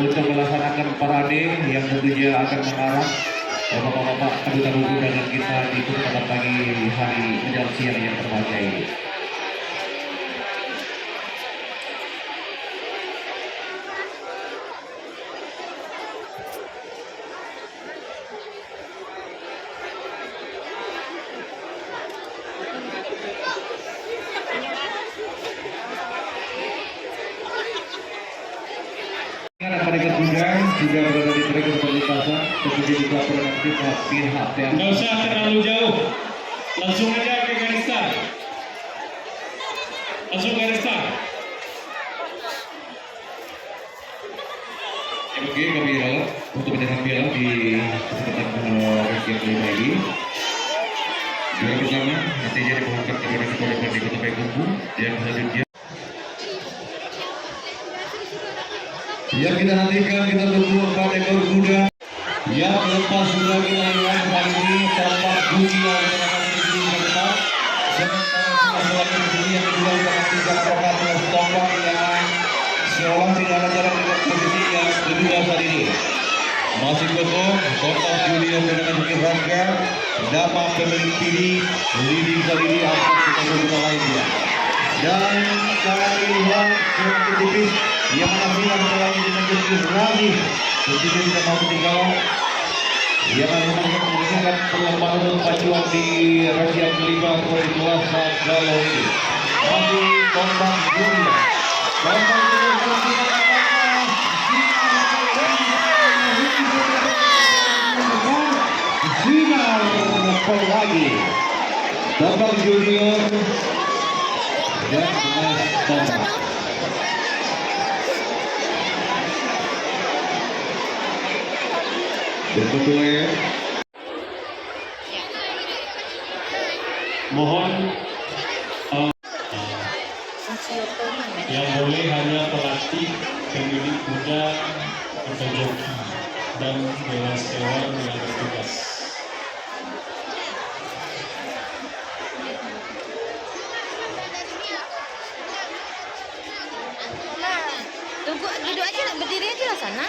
Untuk melaksanakan parade yang tentunya akan mengarah bapak-bapak kedutaan undangan kita di kesempatan pagi hari menjelang siang yang berbahagia ini. Mereka juga berada di trek perlintasan, tentunya juga produktif pihak yang nggak usah terlalu jauh, langsung aja ke garis start, langsung garis start. Oke, kami untuk menyerang piala di kesempatan race yang kelima ini. Juara pertama nantinya dimohonkan kepada Ketua DPRD Kota Payakumbuh yang selanjutnya. Yang kita nantikan, kita tunggu 4 ekor kuda yang melepas lagi layangan kali ini tempat dunia dengan tinggi tempat sementara di sini yang kedua dengan 3 program tombak yang seolah tidak ada jarak dengan posisi yang kedua saat ini masih kosong tempat junior dengan tinggi rangka dapat pemilik pilih leading kali ini angkat kita berusaha lainnya dan kali yang semakin tipis yang mengambil antara dengan jenis rally tentunya tidak mau ketinggalan yang menunjukkan perlombaan pacuan di race yang kelima oleh kelas galau ini masih tombak junior sinar lagi tombak junior dan tombak betul. Mohon yang boleh hanya pelatih, pemilik kuda, atau joki dan dewan sewa yang bertugas. Tunggu, duduk aja, berdiri aja lah sana.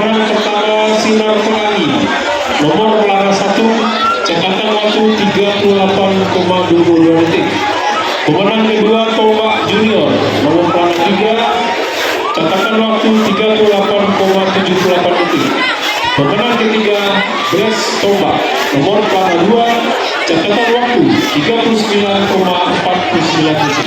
Pertama Sinar Pelangi, nomor pelana 1, catatan waktu 38,22 detik. Pemenang kedua Tombak Junior, nomor pelana 3, catatan waktu 38,78 detik. Pemenang ketiga Best Tombak, nomor pelana 2, catatan waktu 39,49 detik.